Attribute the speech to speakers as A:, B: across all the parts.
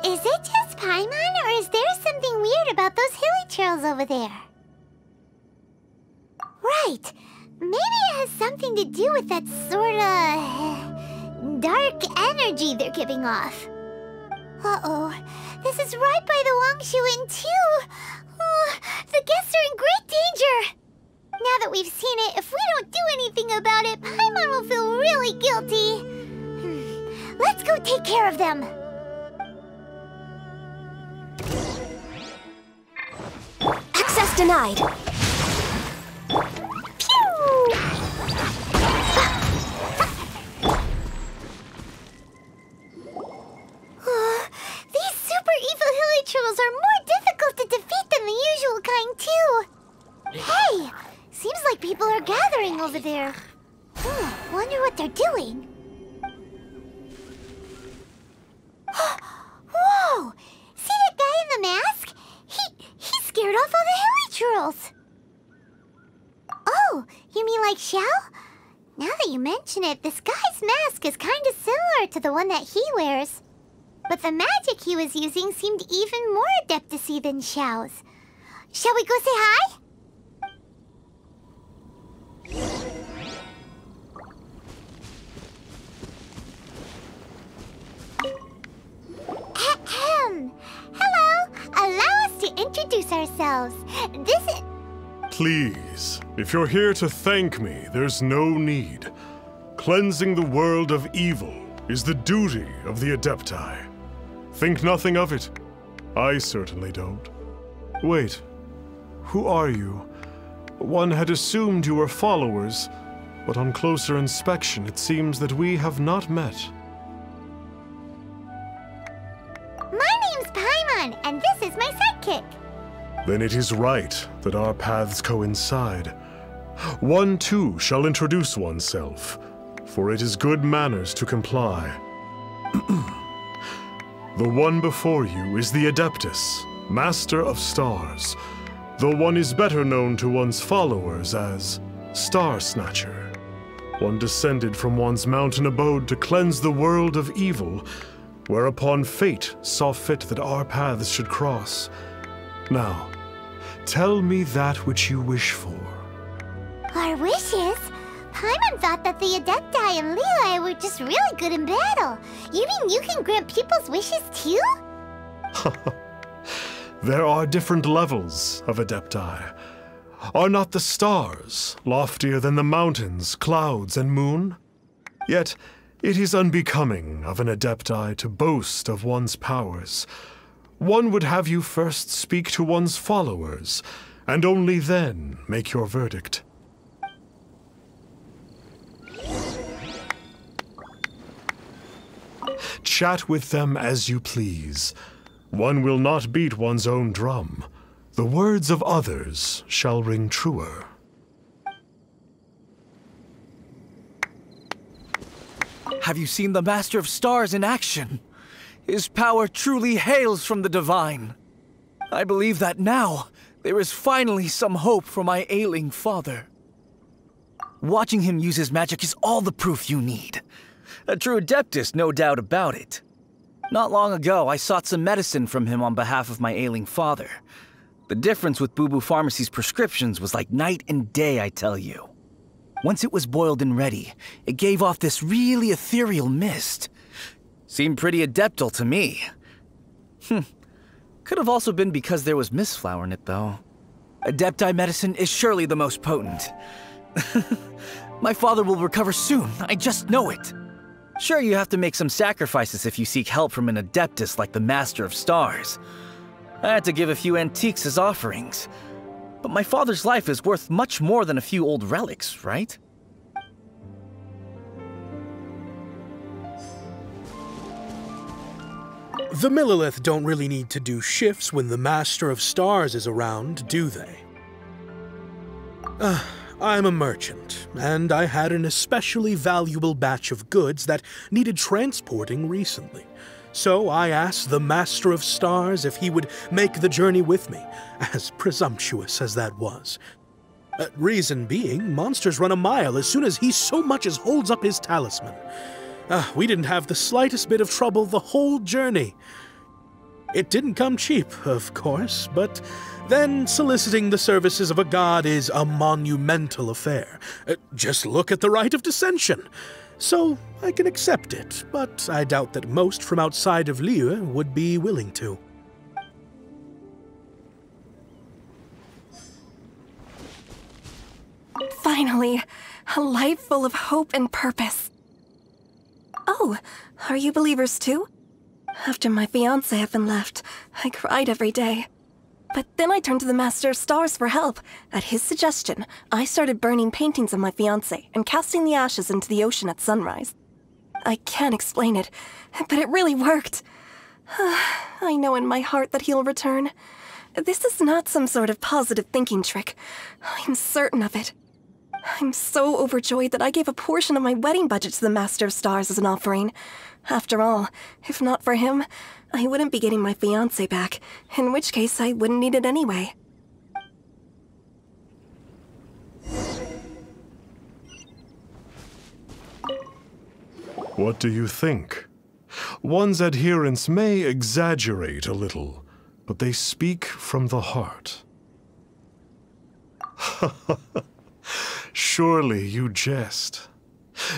A: Is it just Paimon, or is there something weird about those Hilichurls over there? Right. Maybe it has something to do with that sorta dark energy they're giving off. Uh-oh. This is right by the Wangshu Inn, too. Oh, the guests are in great danger. Now that we've seen it, if we don't do anything about it, Paimon will feel really guilty. Let's go take care of them.
B: Access denied.
A: Pew! These super evil Hilichurls are more difficult to defeat than the usual kind, too. Hey! Seems like people are gathering over there. Wonder what they're doing. Whoa! See that guy in the mask? He scared off all the Hilichurls. Oh, you mean like Xiao? Now that you mention it, this guy's mask is kind of similar to the one that he wears. But the magic he was using seemed even more adeptus-y than Xiao's. Shall we go say hi? Hello! Allow us to introduce ourselves. This is...
C: Please, if you're here to thank me, there's no need. Cleansing the world of evil is the duty of the adepti. Think nothing of it. I certainly don't. Wait, who are you? One had assumed you were followers, but on closer inspection it seems that we have not met.
A: My name's Paimon, and this is my sidekick.
C: Then it is right that our paths coincide. One too shall introduce oneself, for it is good manners to comply. The one before you is the Adeptus, Master of Stars, though one is better known to one's followers as Starsnatcher. One descended from one's mountain abode to cleanse the world of evil, whereupon fate saw fit that our paths should cross. Now, tell me that which you wish for.
A: Our wishes? Paimon thought that the adepti and Lili were just really good in battle. You mean you can grant people's wishes too?
C: There are different levels of adepti. Are not the stars loftier than the mountains, clouds, and moon? Yet, it is unbecoming of an adepti to boast of one's powers. One would have you first speak to one's followers, and only then make your verdict. Chat with them as you please. One will not beat one's own drum. The words of others shall ring truer.
D: Have you seen the Master of Stars in action? His power truly hails from the divine. I believe that now there is finally some hope for my ailing father. Watching him use his magic is all the proof you need. A true adeptus, no doubt about it. Not long ago, I sought some medicine from him on behalf of my ailing father. The difference with Boo Boo Pharmacy's prescriptions was like night and day, I tell you. Once it was boiled and ready, it gave off this really ethereal mist. Seemed pretty adeptal to me. Could have also been because there was mistflower in it, though. Adepti medicine is surely the most potent. My father will recover soon, I just know it. Sure, you have to make some sacrifices if you seek help from an adeptus like the Master of Stars. I had to give a few antiques as offerings. But my father's life is worth much more than a few old relics, right?
E: The Monolith don't really need to do shifts when the Master of Stars is around, do they? I'm a merchant, and I had an especially valuable batch of goods that needed transporting recently. So I asked the Master of Stars if he would make the journey with me, as presumptuous as that was. Reason being, monsters run a mile as soon as he so much as holds up his talisman. We didn't have the slightest bit of trouble the whole journey. It didn't come cheap, of course, but then soliciting the services of a god is a monumental affair. Just look at the Rite of Dissension. So I can accept it, but I doubt that most from outside of Liyue would be willing to.
B: Finally, a life full of hope and purpose. Oh, are you believers too? After my fiancé had been left, I cried every day. But then I turned to the Master of Stars for help. At his suggestion, I started burning paintings of my fiancé and casting the ashes into the ocean at sunrise. I can't explain it, but it really worked. I know in my heart that he'll return. This is not some sort of positive thinking trick. I'm certain of it. I'm so overjoyed that I gave a portion of my wedding budget to the Master of Stars as an offering. After all, if not for him, I wouldn't be getting my fiancé back, in which case I wouldn't need it anyway.
C: What do you think? One's adherents may exaggerate a little, but they speak from the heart. Surely you jest.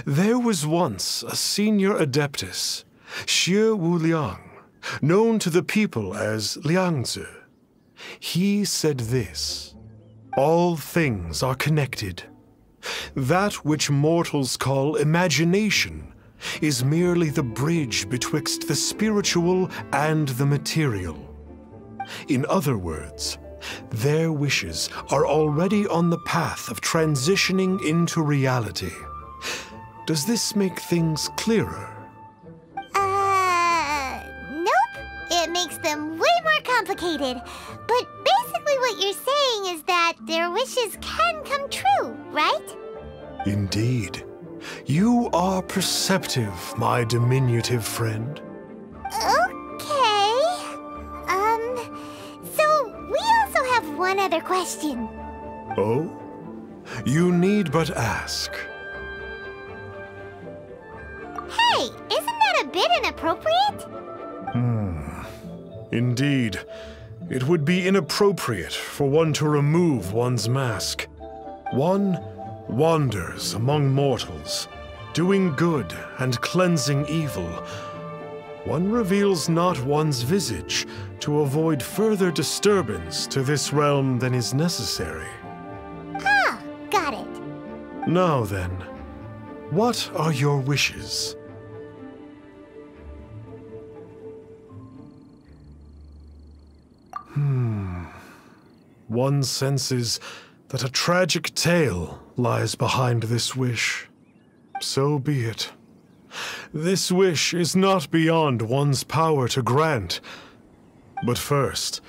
C: There was once a senior adeptus, Xie Wuliang, known to the people as Liangzi. He said this: all things are connected. That which mortals call imagination is merely the bridge betwixt the spiritual and the material. In other words, their wishes are already on the path of transitioning into reality. Does this make things clearer?
A: Nope. It makes them way more complicated. But basically what you're saying is that their wishes can come true, right?
C: Indeed. You are perceptive, my diminutive friend.
A: Okay. So we also have one other question.
C: Oh? You need but ask.
A: Hey, isn't that a bit inappropriate?
C: Indeed. It would be inappropriate for one to remove one's mask. One wanders among mortals, doing good and cleansing evil. One reveals not one's visage to avoid further disturbance to this realm than is necessary.
A: Ah, got it.
C: Now then, what are your wishes? One senses that a tragic tale lies behind this wish. So be it. This wish is not beyond one's power to grant. But first,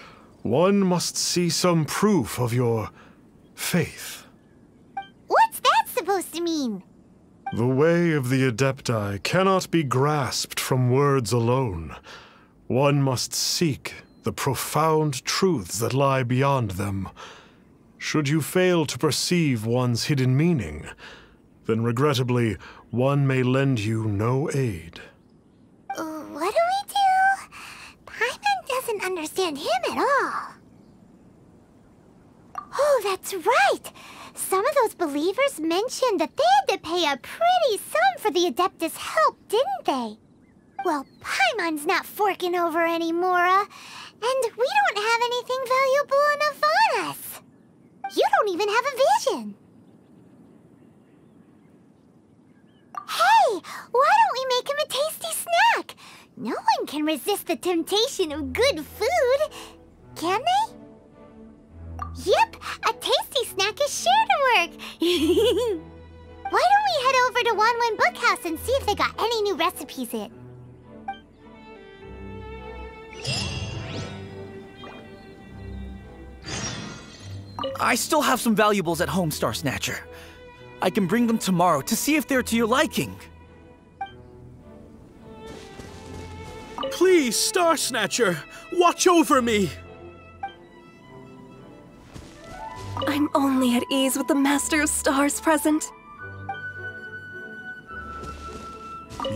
C: one must see some proof of your faith.
A: What's that supposed to mean?
C: The way of the adepti cannot be grasped from words alone. One must seek the profound truths that lie beyond them. Should you fail to perceive one's hidden meaning, then regrettably, one may lend you no aid.
A: What do we do? Paimon doesn't understand him at all. Oh, that's right! Some of those believers mentioned that they had to pay a pretty sum for the adeptus' help, didn't they? Well, Paimon's not forking over anymore, and we don't have anything valuable enough on us. You don't even have a vision. Hey, why don't we make him a tasty snack? No one can resist the temptation of good food, can they? Yep, a tasty snack is sure to work. Why don't we head over to Wanwen Bookhouse and see if they got any new recipes in?
D: I still have some valuables at home, Starsnatcher. I can bring them tomorrow to see if they're to your liking.
E: Please, Starsnatcher, watch over me!
B: I'm only at ease with the Master of Stars present.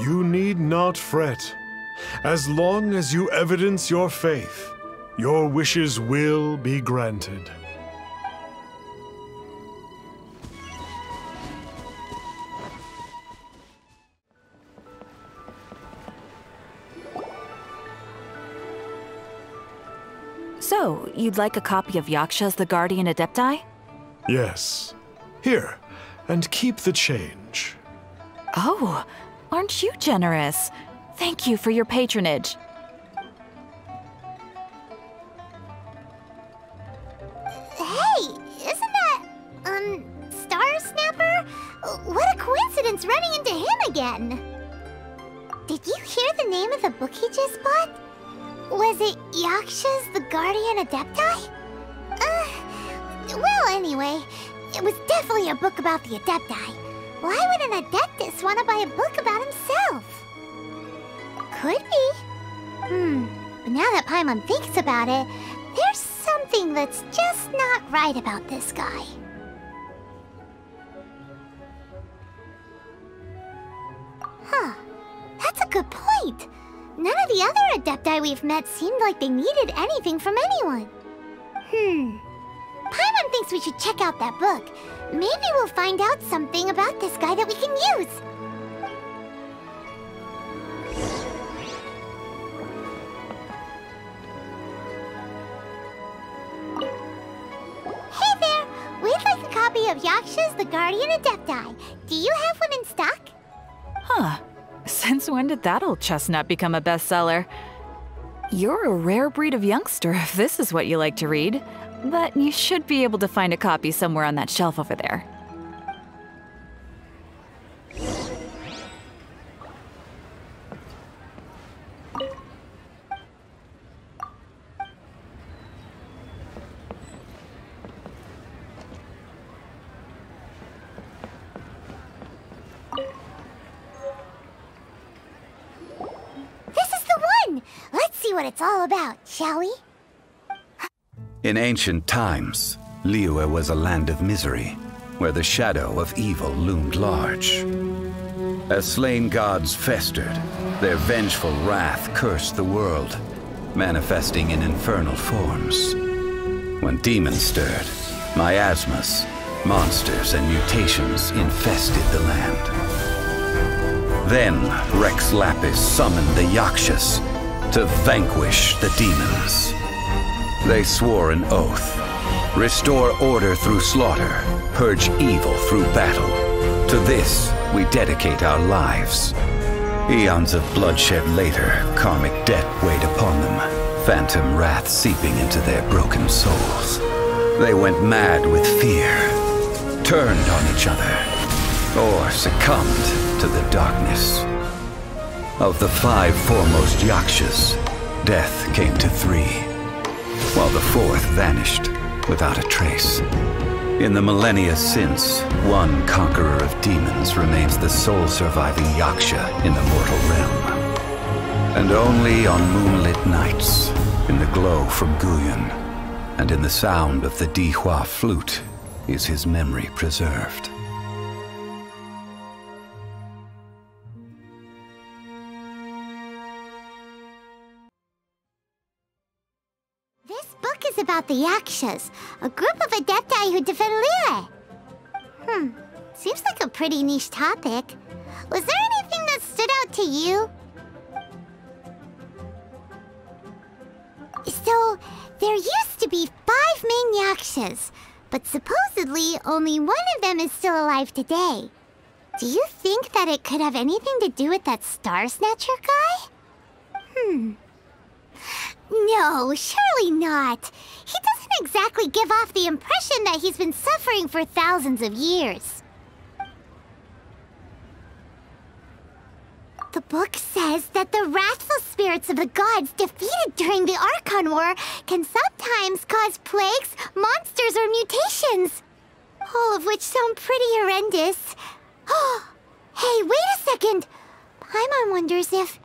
C: You need not fret. As long as you evidence your faith, your wishes will be granted.
F: So, you'd like a copy of Yaksha's the Guardian Adepti?
C: Yes. Here, and keep the change.
F: Oh, aren't you generous? Thank you for your patronage.
A: Hey, isn't that, Starsnapper? What a coincidence running into him again. Did you hear the name of the book he just bought? Was it Yaksha's the Guardian Adepti? Well, anyway, it was definitely a book about the adepti. Why would an adeptus want to buy a book about himself? Could be. But now that Paimon thinks about it, there's something that's just not right about this guy. Huh. That's a good point. None of the other adepti we've met seemed like they needed anything from anyone. Paimon thinks we should check out that book. Maybe we'll find out something about this guy that we can use. Hey there! We'd like a copy of Yaksha's the Guardian Adepti. Do you have one in stock?
F: Huh. Since when did that old chestnut become a bestseller? You're a rare breed of youngster if this is what you like to read. But you should be able to find a copy somewhere on that shelf over there.
A: This is the one! Let's see what it's all about, shall we?
G: In ancient times, Liyue was a land of misery, where the shadow of evil loomed large. As slain gods festered, their vengeful wrath cursed the world, manifesting in infernal forms. When demons stirred, miasmas, monsters, and mutations infested the land. Then Rex Lapis summoned the Yakshas to vanquish the demons. They swore an oath: restore order through slaughter, purge evil through battle. To this, we dedicate our lives. Eons of bloodshed later, karmic debt weighed upon them, phantom wrath seeping into their broken souls. They went mad with fear, turned on each other, or succumbed to the darkness. Of the 5 foremost Yakshas, death came to 3. While the 4th vanished without a trace. In the millennia since, one conqueror of demons remains the sole surviving Yaksha in the mortal realm. And only on moonlit nights, in the glow from Guyon, and in the sound of the Dihua flute, is his memory preserved.
A: About the Yakshas, a group of adepti who defend Liyue. Seems like a pretty niche topic. Was there anything that stood out to you? So, there used to be 5 main Yakshas, but supposedly only one of them is still alive today. Do you think that it could have anything to do with that Starsnatcher guy? No, surely not. He doesn't exactly give off the impression that he's been suffering for thousands of years. The book says that the wrathful spirits of the gods defeated during the Archon War can sometimes cause plagues, monsters, or mutations. All of which sound pretty horrendous. Hey, wait a second. Paimon wonders if...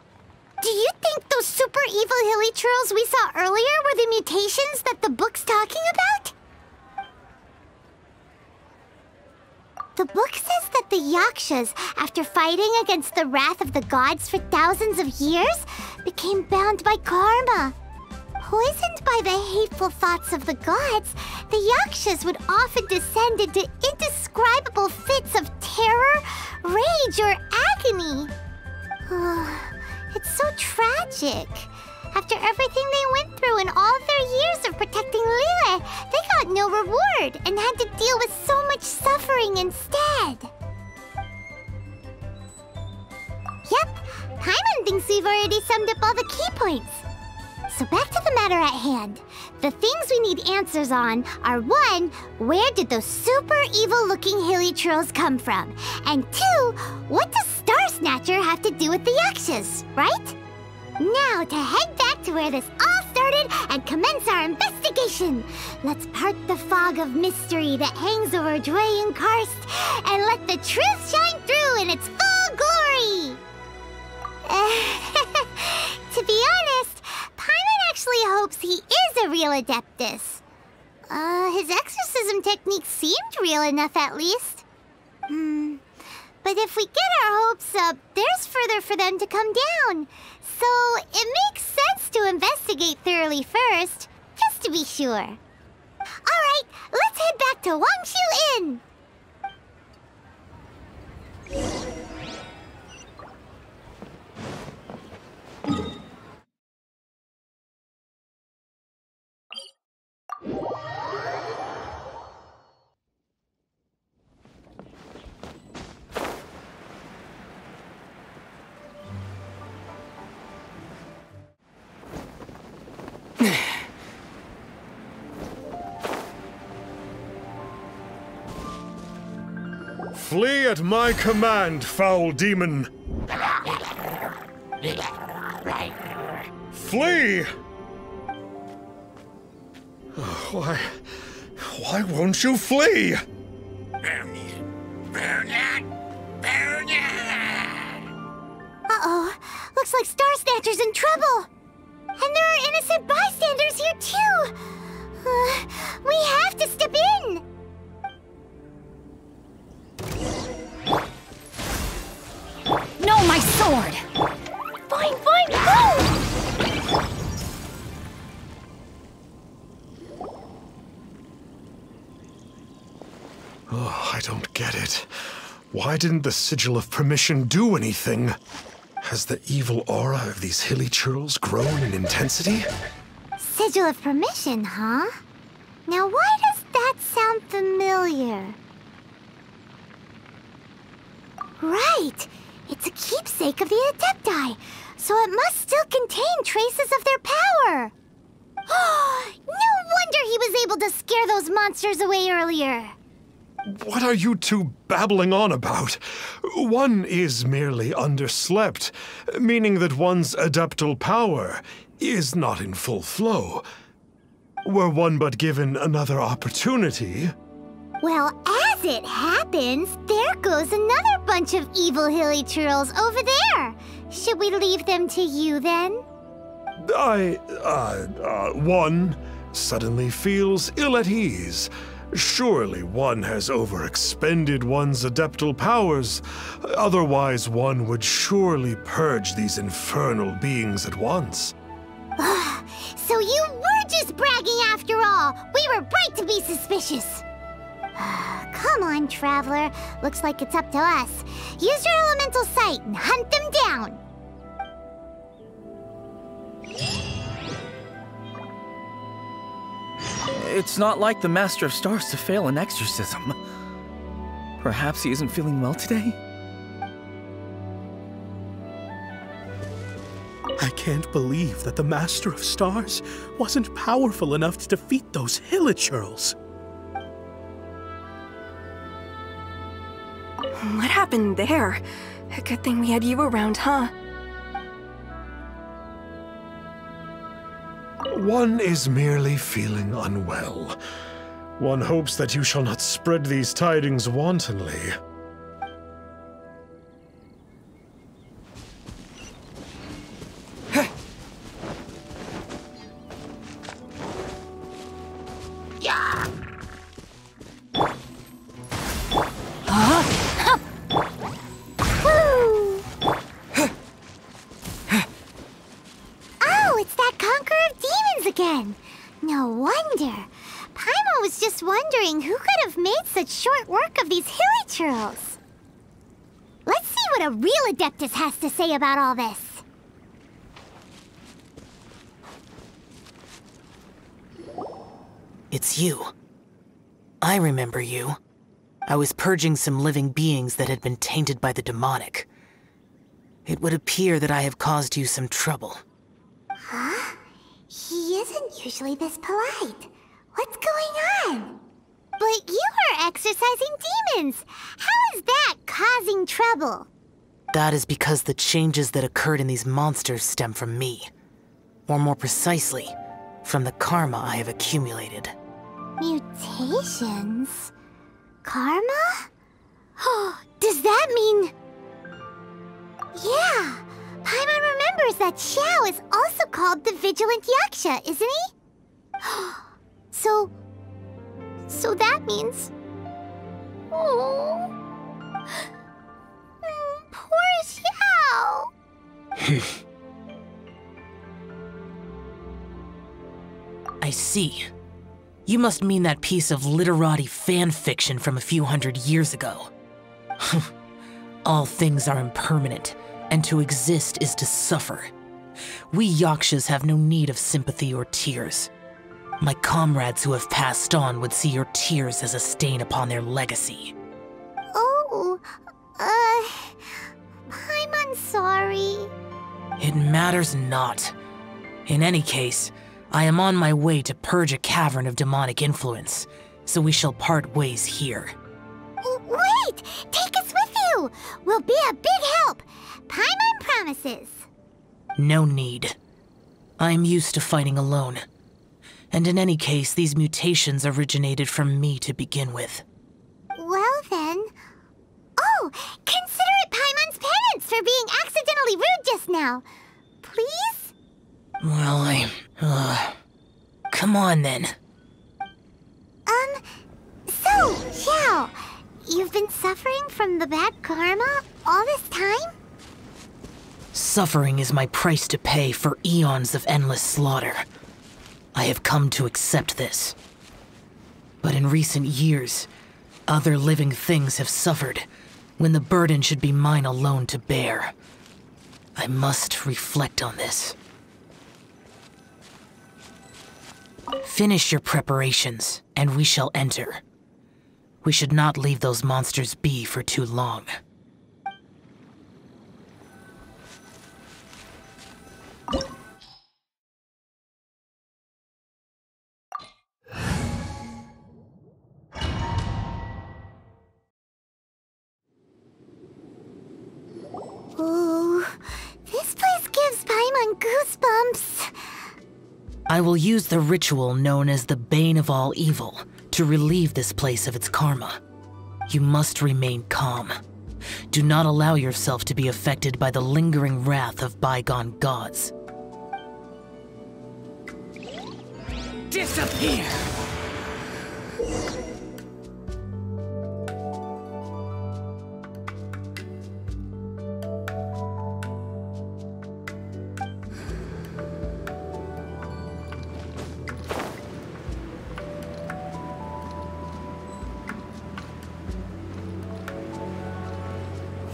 A: Do you think those super evil Hilichurls we saw earlier were the mutations that the book's talking about? The book says that the Yakshas, after fighting against the wrath of the gods for thousands of years, became bound by karma. Poisoned by the hateful thoughts of the gods, the Yakshas would often descend into indescribable fits of terror, rage, or agony. It's so tragic. After everything they went through in all their years of protecting Liyue, they got no reward and had to deal with so much suffering instead. Yep, Paimon thinks we've already summed up all the key points. So back to the matter at hand. The things we need answers on are 1, where did those super evil-looking Hilichurls come from? And 2, what does Starsnatcher have to do with the Yakshas, right? Now to head back to where this all started and commence our investigation. Let's part the fog of mystery that hangs over Dwayne Karst and let the truth shine through in its full glory. To be honest, Paimon actually hopes he is a real adeptus. His exorcism technique seemed real enough at least. But if we get our hopes up, there's further for them to come down. So it makes sense to investigate thoroughly first, just to be sure. Alright, let's head back to Wangshu Inn!
C: Flee at my command, foul demon! Flee! Why won't you flee?
A: Uh-oh, looks like Starsnatcher's in trouble! And there are innocent bystanders here too! We have to step in!
F: No, my sword!
A: Fine, go!
C: Oh, I don't get it. Why didn't the Sigil of Permission do anything? Has the evil aura of these Hilichurls grown in intensity?
A: Sigil of Permission, huh? Now why does that sound familiar? Right! It's a keepsake of the adepti, so it must still contain traces of their power! No wonder he was able to scare those monsters away earlier!
C: What are you two babbling on about? One is merely underslept, meaning that one's adeptal power is not in full flow. Were one but given another opportunity...
A: Well, as it happens, there goes another bunch of evil Hilichurls over there. Should we leave them to you, then?
C: One suddenly feels ill at ease. Surely one has overexpended one's adeptal powers. Otherwise, one would surely purge these infernal beings at once.
A: So you were just bragging after all. We were right to be suspicious. Come on, Traveler. Looks like it's up to us. Use your elemental sight and hunt them down.
D: It's not like the Master of Stars to fail an exorcism. Perhaps he isn't feeling well today?
E: I can't believe that the Master of Stars wasn't powerful enough to defeat those Hilichurls.
B: What happened there? A good thing we had you around, huh?
C: One is merely feeling unwell. One hopes that you shall not spread these tidings wantonly.
F: Huh?
A: just wondering who could have made such short work of these Hilichurls. Let's see what a real adeptus has to say about all this.
H: It's you. I remember you. I was purging some living beings that had been tainted by the demonic. It would appear that I have caused you some trouble.
A: Huh? He isn't usually this polite. What's going on? But you are exorcising demons. How is that causing trouble?
H: That is because the changes that occurred in these monsters stem from me. Or more precisely, from the karma I have accumulated.
A: Mutations? Karma? Oh, does that mean... Yeah, Paimon remembers that Xiao is also called the Vigilant Yaksha, isn't he? So that means... Oh... Poor Xiao!
H: I see. You must mean that piece of literati fan fiction from a few hundred years ago. All things are impermanent, and to exist is to suffer. We Yakshas have no need of sympathy or tears. My comrades who have passed on would see your tears as a stain upon their legacy.
A: Oh, I'm sorry.
H: It matters not. In any case, I am on my way to purge a cavern of demonic influence, so we shall part ways here.
A: Wait! Take us with you! We'll be a big help! Paimon promises!
H: No need. I am used to fighting alone. And in any case, these mutations originated from me to begin with.
A: Well then... Oh! Consider it Paimon's penance for being accidentally rude just now! Please?
H: Well, come on then.
A: So, Xiao, you've been suffering from the bad karma all this time?
H: Suffering is my price to pay for eons of endless slaughter. I have come to accept this. But in recent years, other living things have suffered, when the burden should be mine alone to bear. I must reflect on this. Finish your preparations, and we shall enter. We should not leave those monsters be for too long.
A: Ooh, this place gives Paimon goosebumps.
H: I will use the ritual known as the Bane of All Evil to relieve this place of its karma. You must remain calm. Do not allow yourself to be affected by the lingering wrath of bygone gods. Disappear!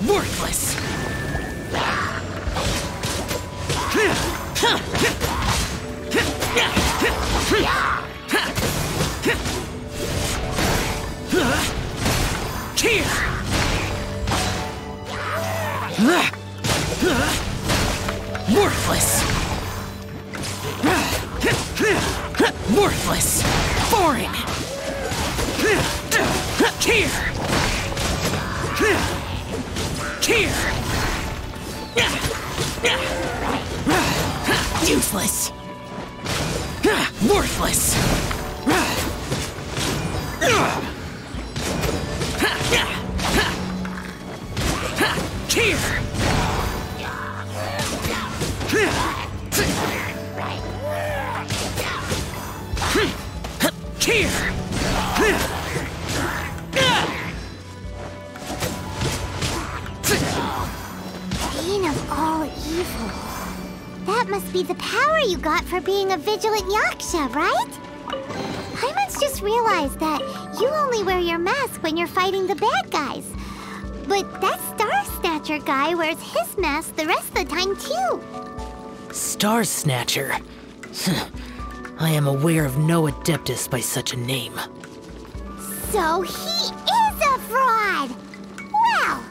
H: Worthless! Here! Worthless! Worthless! Foreign! Here! Here! Useless! Worthless! Here! Here!
A: Bane of all evil. That must be the power you got for being a Vigilant Yaksha, right? Paimon's just just realized that you only wear your mask when you're fighting the bad guys. But that Starsnatcher guy wears his mask the rest of the time, too.
H: Starsnatcher? I am aware of no adeptus by such a name.
A: So he is a fraud! Well,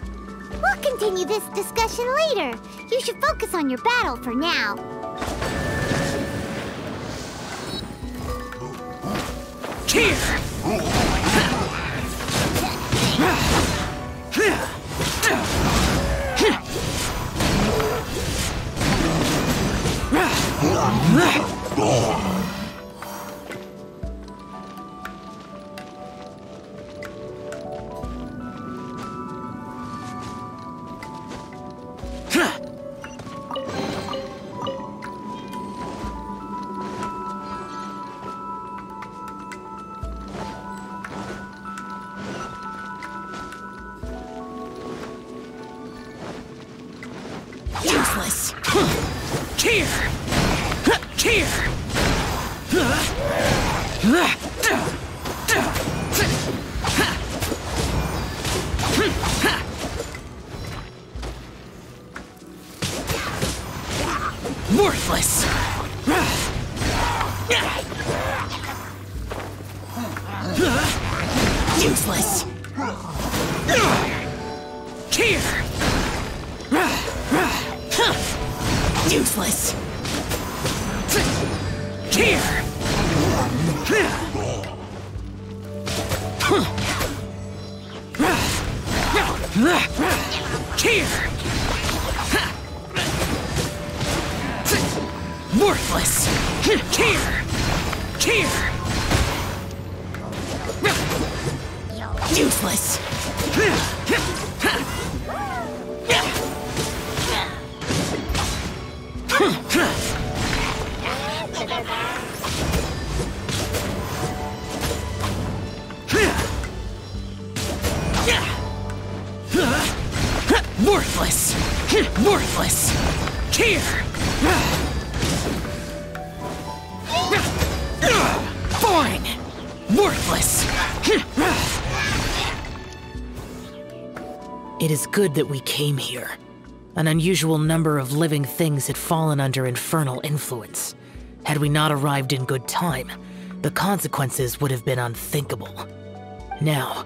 A: we'll continue this discussion later. You should focus on your battle for now.
H: Here! Useless! Here! Here! Worthless! Useless! Here! Useless! Here! Here! Worthless! Here! Here! Useless! Worthless! Worthless! Here! Fine! Worthless! It is good that we came here. An unusual number of living things had fallen under infernal influence. Had we not arrived in good time, the consequences would have been unthinkable. Now,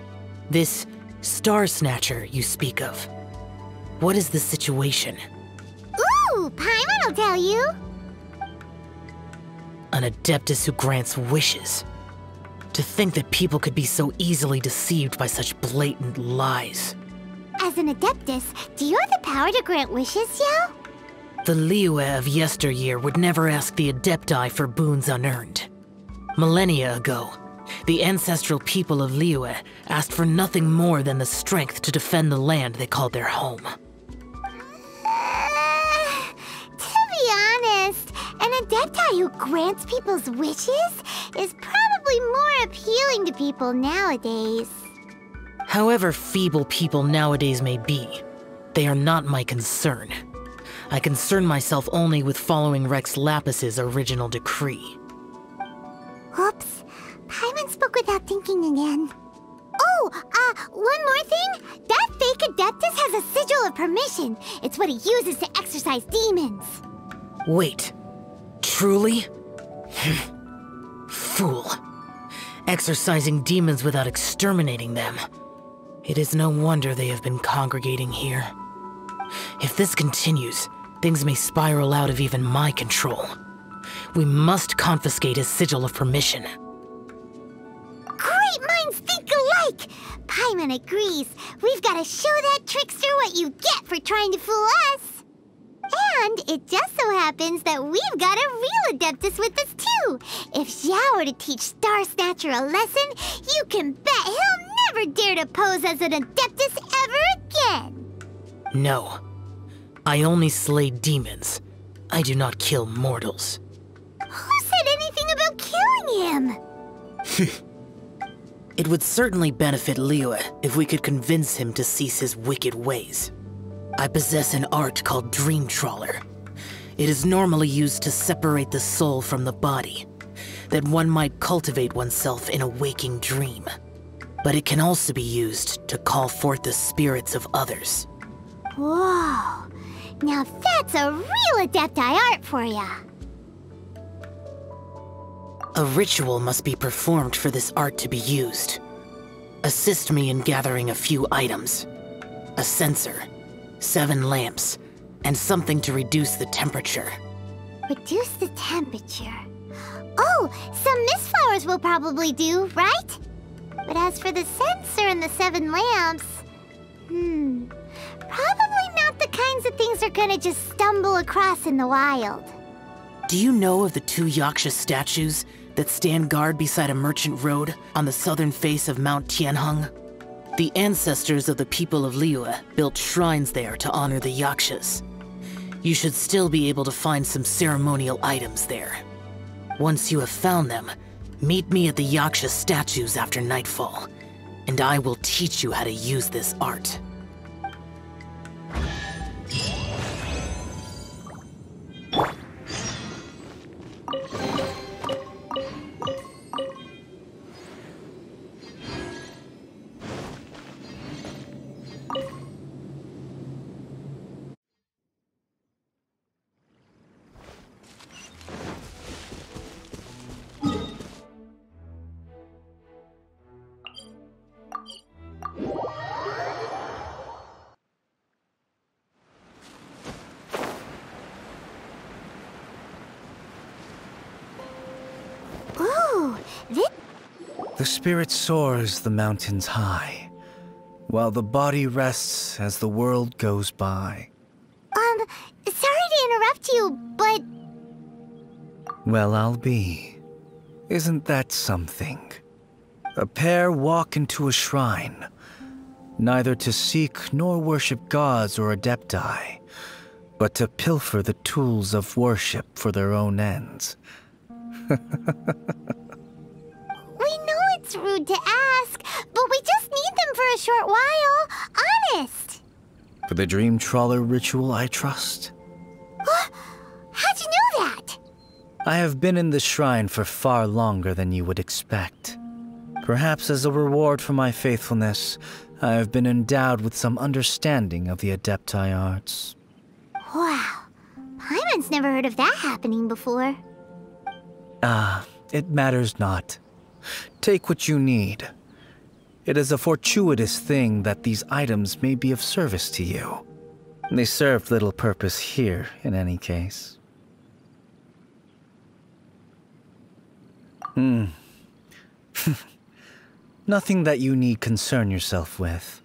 H: this Starsnatcher you speak of, what is the situation?
A: Ooh, Paimon will tell you.
H: An adeptus who grants wishes. To think that people could be so easily deceived by such blatant lies.
A: As an adeptus, do you have the power to grant wishes, Xiao?
H: The Liyue of yesteryear would never ask the adepti for boons unearned. Millennia ago, the ancestral people of Liyue asked for nothing more than the strength to defend the land they called their home.
A: To be honest, an adepti who grants people's wishes is probably more appealing to people nowadays.
H: However feeble people nowadays may be, they are not my concern. I concern myself only with following Rex Lapis's original decree.
A: Oops, Paimon spoke without thinking again. Oh, one more thing. That fake adeptus has a sigil of permission. It's what he uses to exorcise demons.
H: Wait, truly? Fool. Exorcising demons without exterminating them. It is no wonder they have been congregating here. If this continues, things may spiral out of even my control. We must confiscate his sigil of permission.
A: Great minds think alike! Paimon agrees. We've got to show that trickster what you get for trying to fool us. And it just so happens that we've got a real adeptus with us too. If Xiao were to teach Starsnatcher a lesson, you can bet he'll never dare to pose as an adeptus ever again.
H: No. I only slay demons. I do not kill mortals.
A: Who said anything about killing him?
H: It would certainly benefit Liyue if we could convince him to cease his wicked ways. I possess an art called Dream Trawler. It is normally used to separate the soul from the body, that one might cultivate oneself in a waking dream. But it can also be used to call forth the spirits of others.
A: Whoa! Now that's a real adepti art for ya!
H: A ritual must be performed for this art to be used. Assist me in gathering a few items. A censer, 7 lamps, and something to reduce the temperature.
A: Reduce the temperature. Oh, some mist flowers will probably do, right? But as for the censer and the 7 lamps... probably not the kinds of things they're gonna just stumble across in the wild.
H: Do you know of the 2 Yaksha statues that stand guard beside a merchant road on the southern face of Mount Tianheng? The ancestors of the people of Liyue built shrines there to honor the Yakshas. You should still be able to find some ceremonial items there. Once you have found them, meet me at the Yaksha statues after nightfall, and I will teach you how to use this art.
I: The spirit soars the mountains high, while the body rests as the world goes by.
A: Sorry to interrupt you, but...
I: Well, I'll be. Isn't that something? A pair walk into a shrine, neither to seek nor worship gods or adepti, but to pilfer the tools of worship for their own ends.
A: We know it's rude to ask, but we just need them for a short while. Honest.
I: For the dream trawler ritual, I trust.
A: How'd you know that?
I: I have been in the shrine for far longer than you would expect. Perhaps as a reward for my faithfulness, I have been endowed with some understanding of the adepti arts.
A: Wow. Paimon's never heard of that happening before.
I: It matters not. Take what you need. It is a fortuitous thing that these items may be of service to you. They serve little purpose here, in any case. Nothing that you need concern yourself with.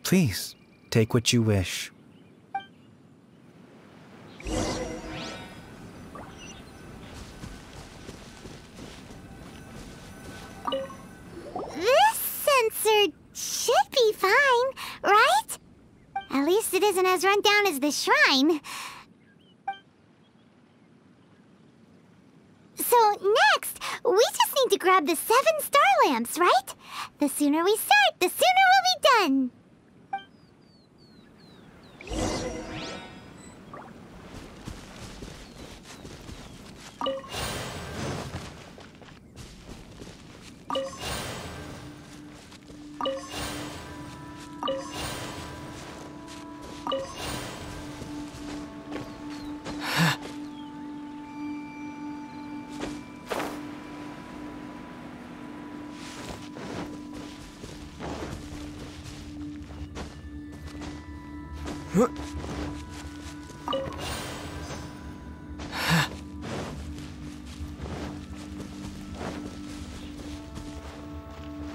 I: Please, take what you wish.
A: This sensor should be fine, right? At least it isn't as run down as the shrine. So next, we just need to grab the 7 star lamps, right? The sooner we start, the sooner we'll be done.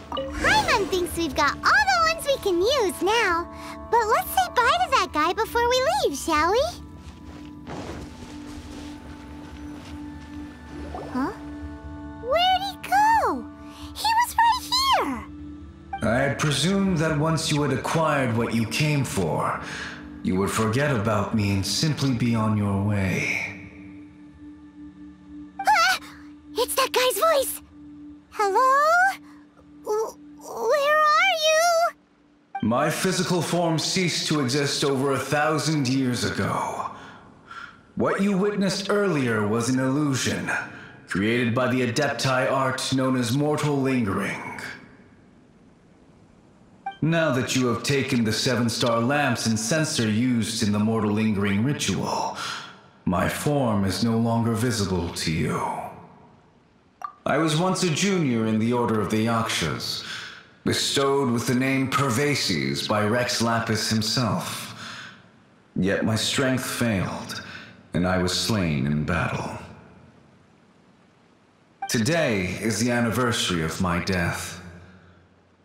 A: Paimon thinks we've got all the ones we can use now, but let's say bye to that guy before we leave, shall we? Huh? Where'd he go? He was right here!
I: I had presumed that once you had acquired what you came for, you would forget about me and simply be on your way.
A: Ah! It's that guy's voice! Hello? Where are you?
I: My physical form ceased to exist over 1,000 years ago. What you witnessed earlier was an illusion, created by the adepti art known as mortal lingering. Now that you have taken the 7-star lamps and censer used in the mortal lingering ritual, my form is no longer visible to you. I was once a junior in the Order of the Yakshas, bestowed with the name Pervases by Rex Lapis himself. Yet my strength failed, and I was slain in battle. Today is the anniversary of my death.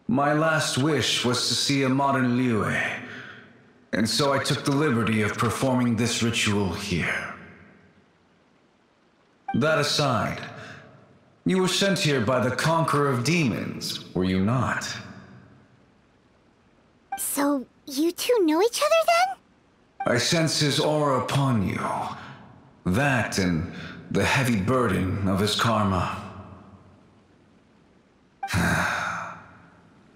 I: My last wish was to see a modern Liyue, and so I took the liberty of performing this ritual here. That aside, you were sent here by the Conqueror of Demons, were you not?
A: So, you two know each other then?
I: I sense his aura upon you. That and the heavy burden of his karma.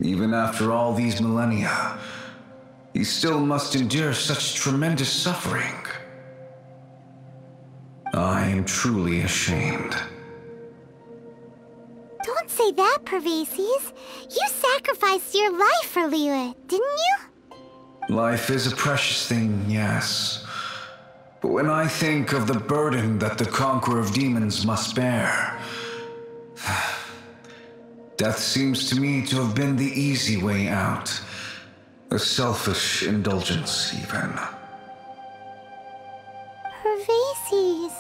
I: Even after all these millennia, he still must endure such tremendous suffering. I am truly ashamed.
A: Don't say that, Pervases. You sacrificed your life for Liyue, didn't you?
I: Life is a precious thing, yes. But when I think of the burden that the Conqueror of Demons must bear, death seems to me to have been the easy way out. A selfish indulgence, even.
A: Pervases.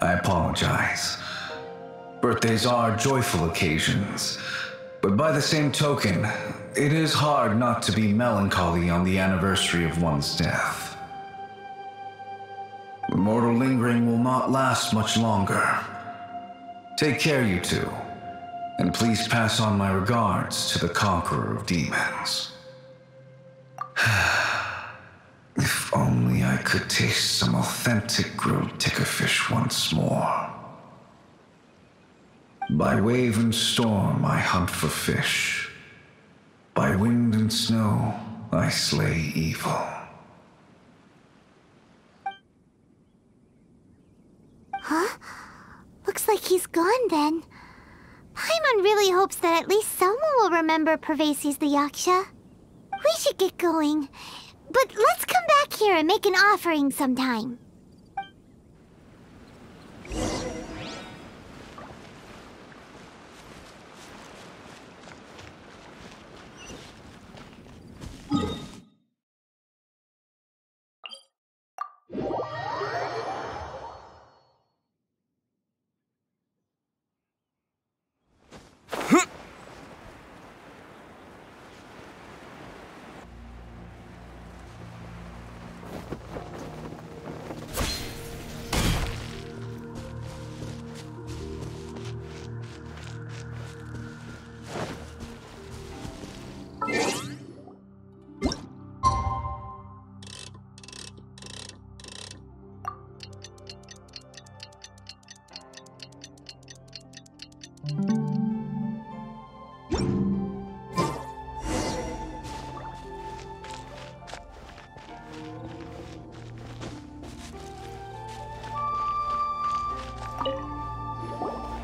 I: I apologize. Birthdays are joyful occasions, but by the same token, it is hard not to be melancholy on the anniversary of one's death. The mortal lingering will not last much longer. Take care, you two. And please pass on my regards to the Conqueror of Demons. If only I could taste some authentic grilled tickerfish once more. By wave and storm I hunt for fish. By wind and snow I slay evil.
A: Huh? Looks like he's gone then. Paimon really hopes that at least someone will remember Pervases the Yaksha. We should get going. But let's come back here and make an offering sometime.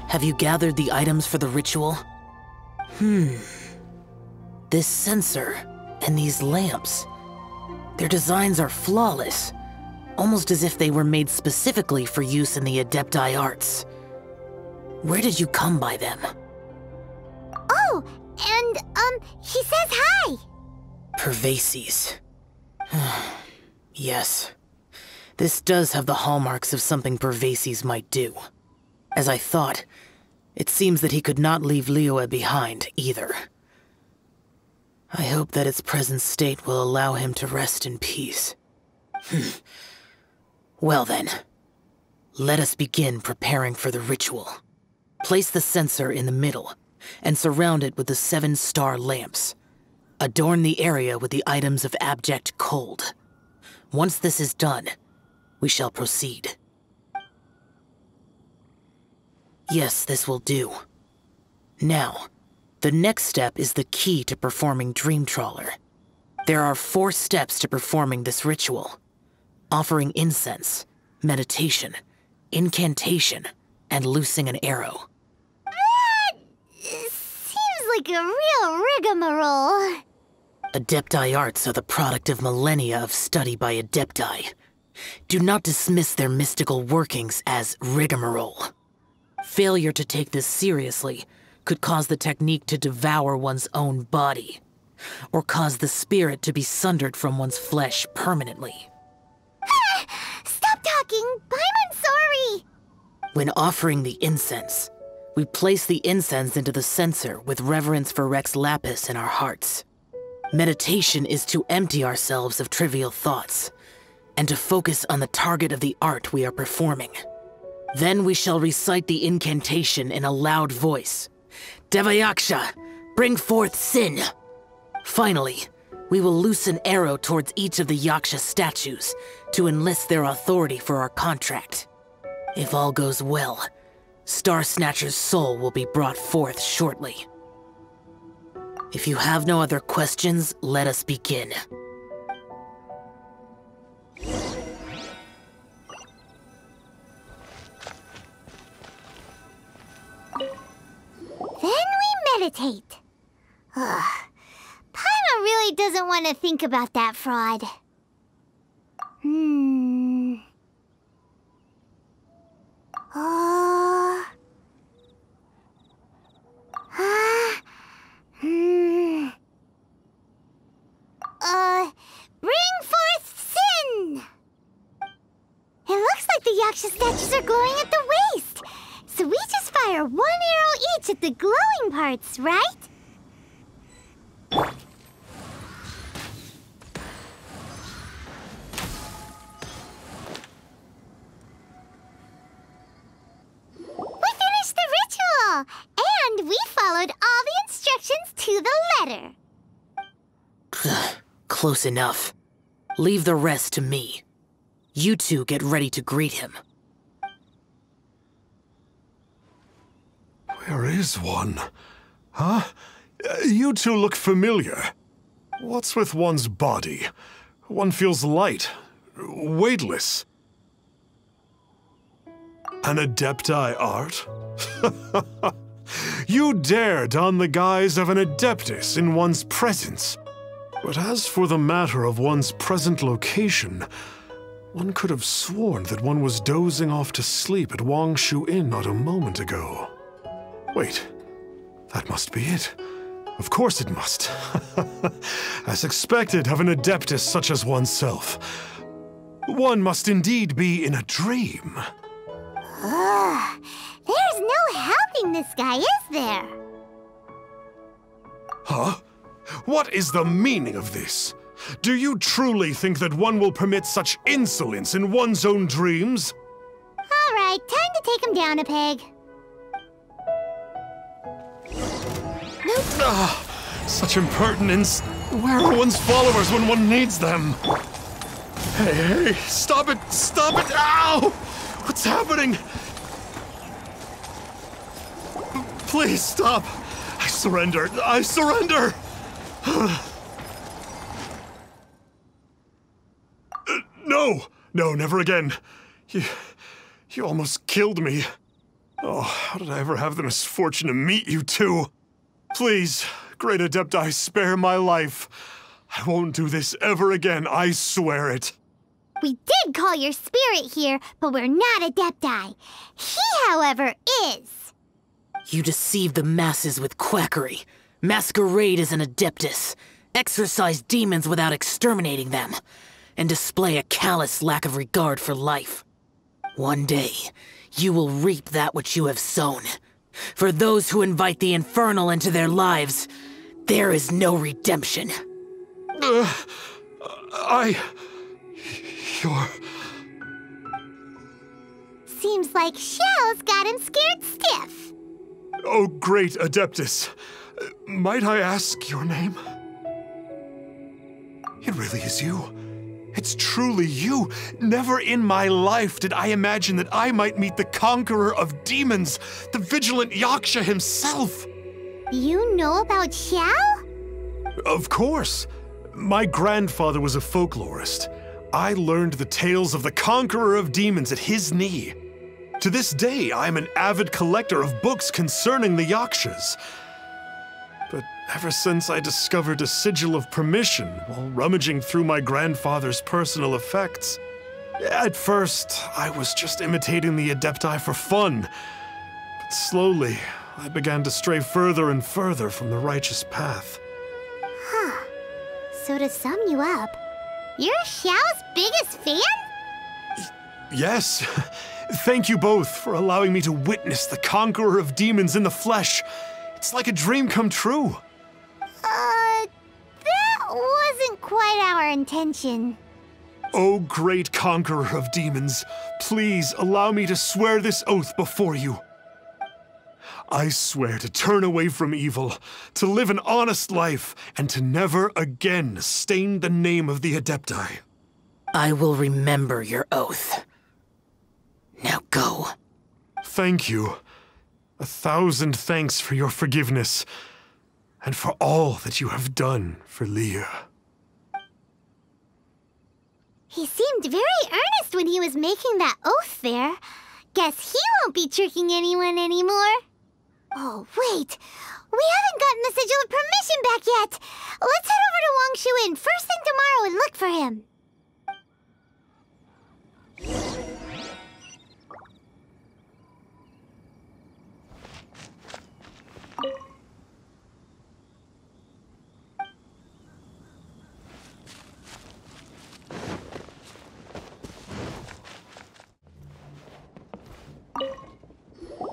H: Have you gathered the items for the ritual? This censer and these lamps. Their designs are flawless, almost as if they were made specifically for use in the adepti arts. Where did you come by them?
A: Oh, and, he says hi!
H: Pervases. Yes. This does have the hallmarks of something Pervases might do. As I thought, it seems that he could not leave Liyue behind, either. I hope that its present state will allow him to rest in peace. Well then, let us begin preparing for the ritual. Place the censer in the middle, and surround it with the 7-star lamps. Adorn the area with the items of abject cold. Once this is done, we shall proceed. Yes, this will do. Now, the next step is the key to performing Dream Trawler. There are 4 steps to performing this ritual: offering incense, meditation, incantation, and loosing an arrow.
A: That seems like a real rigmarole.
H: Adepti arts are the product of millennia of study by adepti. Do not dismiss their mystical workings as rigmarole. Failure to take this seriously could cause the technique to devour one's own body, or cause the spirit to be sundered from one's flesh permanently.
A: Stop talking! I'm sorry!
H: When offering the incense, we place the incense into the censer with reverence for Rex Lapis in our hearts. Meditation is to empty ourselves of trivial thoughts, and to focus on the target of the art we are performing. Then we shall recite the incantation in a loud voice. Yaksha, bring forth sin! Finally, we will loose an arrow towards each of the Yaksha statues to enlist their authority for our contract. If all goes well, Starsnatcher's soul will be brought forth shortly. If you have no other questions, let us begin.
A: Then we meditate. Ugh. Paimon really doesn't want to think about that fraud. Bring forth sin! It looks like the Yaksha statues are glowing at the waist. So we just fire one arrow each at the glowing parts, right? We finished the ritual! And we followed all the instructions to the letter.
H: Close enough. Leave the rest to me. You two get ready to greet him.
C: Where is one? Huh? You two look familiar. What's with one's body? One feels light, weightless. An adepti art? You dare don the guise of an adeptus in one's presence. But as for the matter of one's present location, one could have sworn that one was dozing off to sleep at Wangshu Inn not a moment ago. Wait, that must be it. Of course it must. As expected of an adeptus such as oneself. One must indeed be in a dream.
A: There's no helping this guy, is there?
C: Huh? What is the meaning of this? Do you truly think that one will permit such insolence in one's own dreams?
A: All right, time to take him down a peg.
C: Such impertinence. Where are one's followers when one needs them? Hey, stop it! Stop it! Ow! What's happening? Please stop! I surrender! I surrender! No! No, never again. You almost killed me. Oh, how did I ever have the misfortune to meet you two? Please, great adepti, spare my life. I won't do this ever again, I swear it.
A: We did call your spirit here, but we're not adepti. He, however, is.
H: You deceive the masses with quackery, masquerade as an adeptus, exorcise demons without exterminating them, and display a callous lack of regard for life. One day, you will reap that which you have sown. For those who invite the infernal into their lives, there is no redemption.
C: You're...
A: Seems like Xiao's got him scared stiff.
C: Oh, great adeptus. Might I ask your name? It really is you. It's truly you. Never in my life did I imagine that I might meet the conqueror of demons, the Vigilant Yaksha himself.
A: You know about Xiao?
C: Of course. My grandfather was a folklorist. I learned the tales of the conqueror of demons at his knee. To this day, I am an avid collector of books concerning the Yakshas. But ever since I discovered a sigil of permission while rummaging through my grandfather's personal effects, at first, I was just imitating the adepti for fun. But slowly, I began to stray further and further from the righteous path.
A: Huh. So to sum you up, you're Xiao's biggest fan?
C: Yes. Thank you both for allowing me to witness the conqueror of demons in the flesh. It's like a dream come true.
A: That wasn't quite our intention.
C: O great conqueror of demons, please allow me to swear this oath before you. I swear to turn away from evil, to live an honest life, and to never again stain the name of the adepti.
H: I will remember your oath. Now go.
C: Thank you. 1,000 thanks for your forgiveness, and for all that you have done for Leah.
A: He seemed very earnest when he was making that oath there. Guess he won't be tricking anyone anymore. Oh, wait. We haven't gotten the sigil of permission back yet. Let's head over to Wangshu Inn first thing tomorrow and look for him.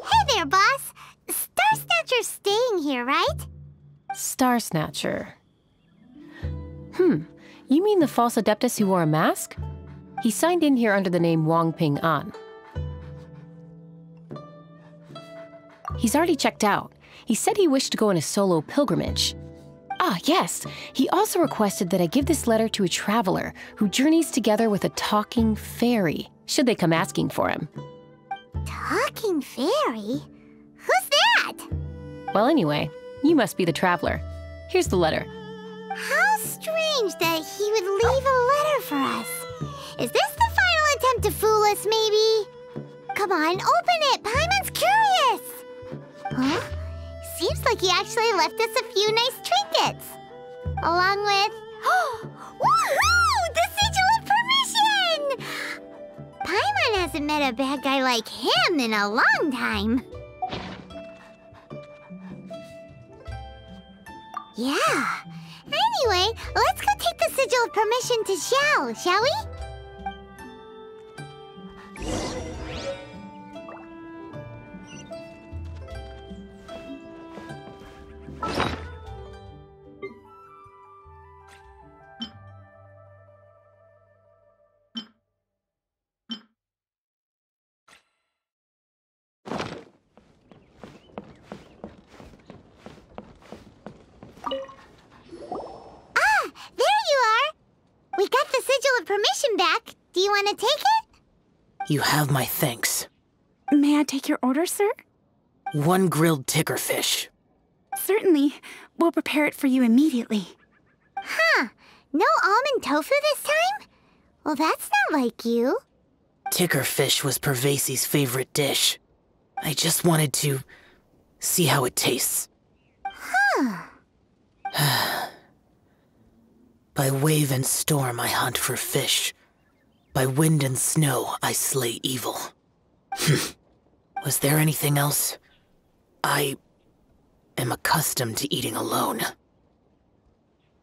A: Hey there, boss. Starsnatcher's staying here, right?
J: Starsnatcher. You mean the false adeptus who wore a mask? He signed in here under the name Wang Ping An. He's already checked out. He said he wished to go on a solo pilgrimage. Ah, yes. He also requested that I give this letter to a traveler who journeys together with a talking fairy, should they come asking for him.
A: Talking fairy? Who's that?
J: Well, anyway, you must be the traveler. Here's the letter.
A: How strange that he would leave a letter for us. Is this the final attempt to fool us, maybe? Come on, open it! Paimon's curious! Huh? Seems like he actually left us a few nice trinkets. Along with... Woohoo! The sigil of permission! Paimon hasn't met a bad guy like him in a long time. Yeah. Anyway, let's go take the sigil of permission to Xiao, shall we? We got the sigil of permission back. Do you want to take it?
H: You have my thanks.
K: May I take your order, sir?
H: 1 grilled ticker fish.
K: Certainly. We'll prepare it for you immediately.
A: Huh. No almond tofu this time? Well, that's not like you.
H: Ticker fish was Pervasi's favorite dish. I just wanted to see how it tastes.
A: Huh.
H: By wave and storm I hunt for fish. By wind and snow I slay evil. Was there anything else? I am accustomed to eating alone.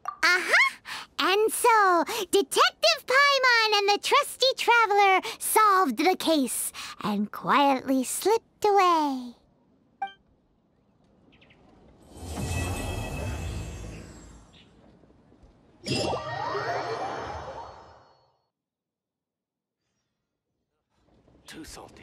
A: Uh-huh. And so, Detective Paimon and the trusty traveler solved the case and quietly slipped away.
D: Too salty.